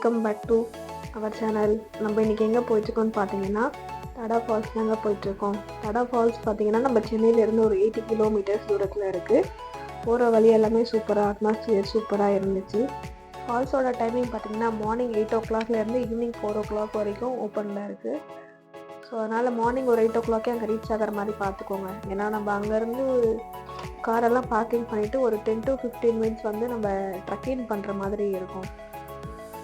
Welcome back to our channel. நம்ம இன்றைக்கி எங்கே போயிட்டுருக்கோம்னு பார்த்தீங்கன்னா தடா ஃபால்ஸ் தாங்க போயிட்டுருக்கோம். தடா ஃபால்ஸ் பார்த்தீங்கன்னா நம்ம சென்னையிலேருந்து ஒரு 80 கிலோமீட்டர்ஸ் தூரத்தில் இருக்குது. போகிற வழி எல்லாமே சூப்பராக, அட்மாஸ்பியர் சூப்பராக இருந்துச்சு. ஃபால்ஸோட டைமிங் பார்த்தீங்கன்னா மார்னிங் 8 o'clockலேருந்து ஈவினிங் 4 o'clock வரைக்கும் ஓப்பனில் இருக்குது. ஸோ அதனால் மார்னிங் ஒரு 8 o'clockே அங்கே ரீச் ஆகிற மாதிரி பார்த்துக்கோங்க. ஏன்னா நம்ம அங்கேருந்து காரெல்லாம் பார்க்கிங் பண்ணிவிட்டு ஒரு 10 to 15 minutes வந்து நம்ம ட்ரக்கிங் பண்ணுற மாதிரி இருக்கும்.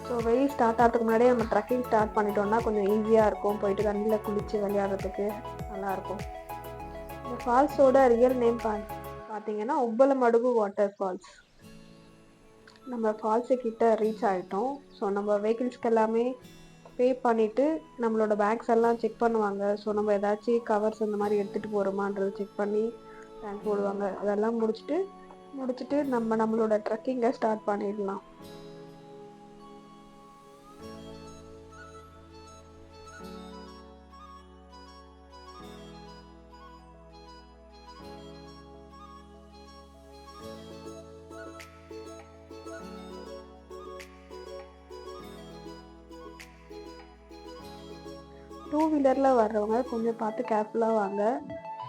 ஸோ வெயில் ஸ்டார்ட் ஆகிறதுக்கு முன்னாடியே நம்ம ட்ரக்கிங் ஸ்டார்ட் பண்ணிட்டோம்னா கொஞ்சம் ஈஸியாக இருக்கும். போயிட்டு தண்ணியில் குளித்து விளையாடுறதுக்கு நல்லாயிருக்கும். இந்த ஃபால்ஸோட ரியல் நேம் பார்த்தீங்கன்னா உப்பலமடுகு வாட்டர் ஃபால்ஸ். நம்ம ஃபால்ஸு கிட்ட ரீச் ஆகிட்டோம். ஸோ நம்ம வெஹிக்கிள்ஸ்க்கு எல்லாமே பே பண்ணிவிட்டு நம்மளோட பேக்ஸ் எல்லாம் செக் பண்ணுவாங்க. ஸோ நம்ம ஏதாச்சும் கவர்ஸ் அந்த மாதிரி எடுத்துகிட்டு போகிறோமான்றது செக் பண்ணி பேங்க் போடுவாங்க. அதெல்லாம் முடிச்சுட்டு நம்மளோட ட்ரக்கிங்கை ஸ்டார்ட் பண்ணிடலாம். டூ வீலரில் வர்றவங்க கொஞ்சம் பார்த்து கேர்ஃபுல்லாக வாங்க.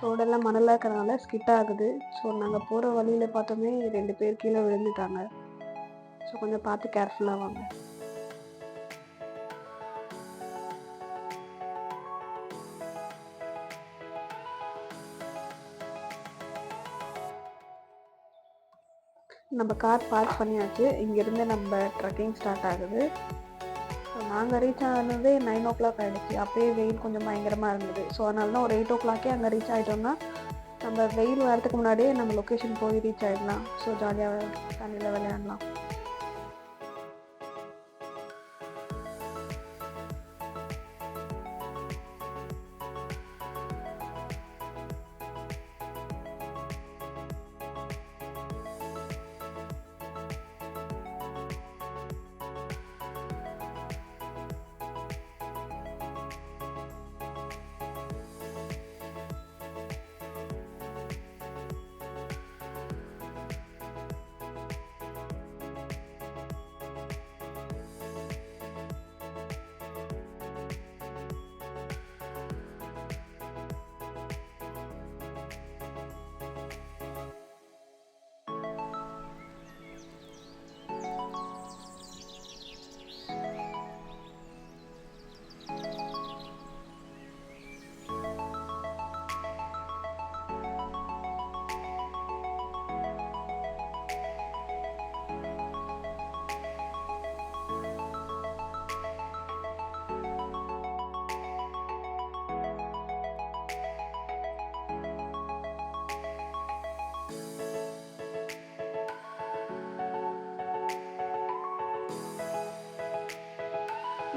ரோடெல்லாம் மணலாக இருக்கிறனால ஸ்கிட் ஆகுது. ஸோ நாங்கள் போகிற வழியில் பார்த்தோமே 2 பேர் கீழே விழுந்துட்டாங்க. ஸோ கொஞ்சம் பார்த்து கேர்ஃபுல்லாக வாங்க. நம்ம கார் பார்க் பண்ணியாச்சு. இங்கேருந்து நம்ம ட்ரக்கிங் ஸ்டார்ட் ஆகுது. ஸோ நாங்கள் ரீச் ஆனதே 9 o'clock ஆகிடுச்சு. அப்போயே வெயில் கொஞ்சம் பயங்கரமாக இருந்தது. ஸோ அதனால தான் ஒரு 8 o'clockே அங்கே ரீச் ஆகிட்டோம்னா நம்ம வெயில் வரதுக்கு முன்னாடியே நம்ம லொக்கேஷன் போய் ரீச் ஆகிடலாம். ஸோ ஜாலியாக தண்ணியில் விளையாடலாம்.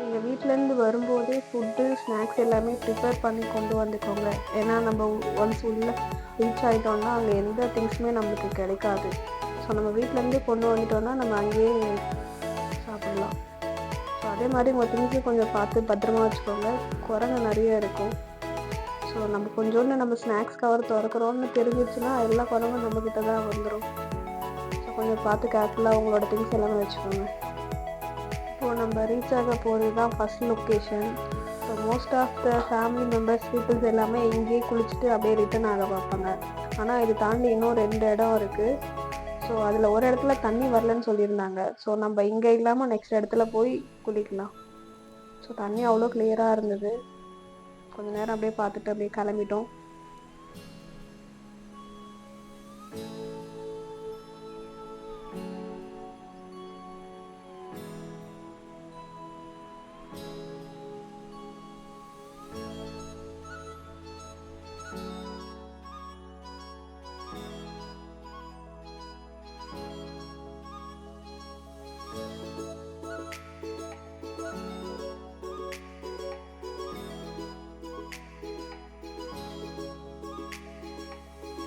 நீங்கள் வீட்டிலேருந்து வரும்போதே ஃபுட்டு ஸ்நாக்ஸ் எல்லாமே ப்ரிப்பேர் பண்ணி கொண்டு வந்துக்கோங்க. ஏன்னா நம்ம ஒன்ஸ் உள்ளே ரீச் ஆகிட்டோம்னா அங்கே எந்த திங்ஸுமே நம்மளுக்கு கிடைக்காது. ஸோ நம்ம வீட்டிலேருந்து கொண்டு வந்துட்டோம்னா நம்ம அங்கேயே சாப்பிட்லாம். ஸோ அதே மாதிரி உங்கள் திங்ஸையும் கொஞ்சம் பார்த்து பத்திரமா வச்சுக்கோங்க. குரங்கு நிறைய இருக்கும். ஸோ நம்ம கொஞ்சோண்டு நம்ம ஸ்நாக்ஸ் கவர் திறக்கிறோன்னு தெரிஞ்சிச்சுன்னா எல்லா குரங்கும் நம்மக்கிட்ட தான் வந்துடும். ஸோ கொஞ்சம் பார்த்து கேர்ஃபுல்லாக உங்களோட திங்ஸ் எல்லாமே வச்சுக்கோங்க. இப்போது நம்ம ரீச் ஆக போகிறது தான் first location. So most of the family members peoples எல்லாமே இங்கேயே குளிச்சுட்டு அப்படியே ரிட்டன் ஆக பார்ப்பாங்க. ஆனால் இது தாண்டி இன்னும் 2 இடம் இருக்குது. ஸோ அதில் ஒரு இடத்துல தண்ணி வரலன்னு சொல்லியிருந்தாங்க. ஸோ நம்ம இங்கே இல்லாமல் நெக்ஸ்ட் இடத்துல போய் குளிக்கலாம். ஸோ தண்ணி அவ்வளோ கிளியராக இருந்தது. கொஞ்சம் நேரம் அப்படியே பார்த்துட்டு அப்படியே கிளம்பிட்டோம்.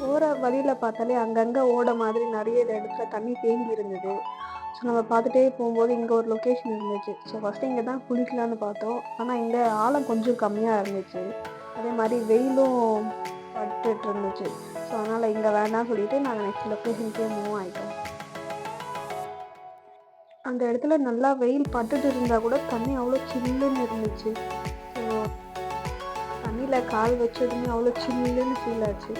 போகிற வழியில் பார்த்தாலே அங்கங்கே ஓட மாதிரி நிறைய இடத்துல தண்ணி தேங்கி இருந்தது. ஸோ நம்ம பார்த்துட்டே போகும்போது இங்கே ஒரு லொக்கேஷன் இருந்துச்சு. ஸோ ஃபஸ்ட்டு இங்கே தான் குளிக்கலான்னு பார்த்தோம். ஆனால் இங்கே ஆழம் கொஞ்சம் கம்மியாக இருந்துச்சு. அதே மாதிரி வெயிலும் பட்டுட்டு இருந்துச்சு. ஸோ அதனால் இங்கே வேண்டாம்னு சொல்லிட்டு நாங்கள் நெக்ஸ்ட் லொக்கேஷனுக்கே மூவ் ஆகிட்டோம். அந்த இடத்துல நல்லா வெயில் பட்டுட்டு இருந்தால் கூட தண்ணி அவ்வளோ சில்லுன்னு இருந்துச்சு. ஸோ தண்ணியில் கால் வச்சதுமே அவ்வளோ சில்லுன்னு ஃபீல் ஆச்சு.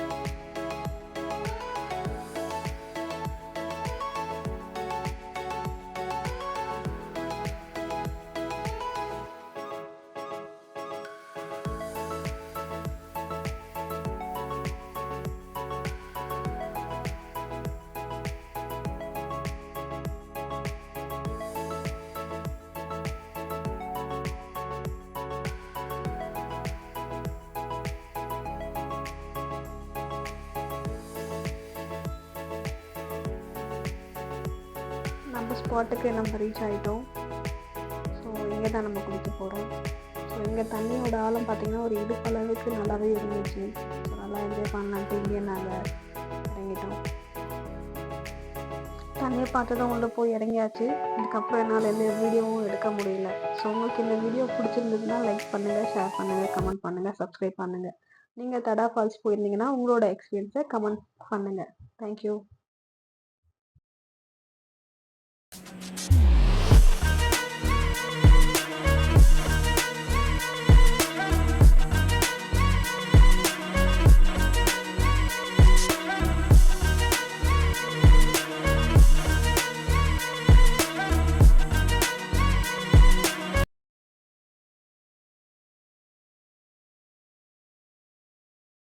நம்ம ஸ்பாட்டுக்கு நம்ம ரீச் ஆகிட்டோம். ஸோ இங்கே தான் நம்ம குளிக்க போகிறோம். ஸோ இங்கே தண்ணியோட ஆழம் பார்த்திங்கன்னா ஒரு இடுப்பளவுக்கு நல்லாவே இருந்துச்சு. ஸோ நல்லா என்ஜாய் பண்ணலான்ட்டு இங்கேயே நாங்கள் இறங்கிட்டோம். தண்ணியை பார்த்ததும் உள்ளே போய் இறங்கியாச்சு. இதுக்கப்புறம் என்னால் எந்த வீடியோவும் எடுக்க முடியல. ஸோ உங்களுக்கு இந்த வீடியோ பிடிச்சிருந்ததுன்னா லைக் பண்ணுங்கள், ஷேர் பண்ணுங்கள், கமெண்ட் பண்ணுங்கள், சப்ஸ்கிரைப் பண்ணுங்கள். நீங்கள் தடா ஃபால்ஸ் போயிருந்தீங்கன்னா உங்களோட எக்ஸ்பீரியன்ஸை கமெண்ட் பண்ணுங்கள். தேங்க்யூ.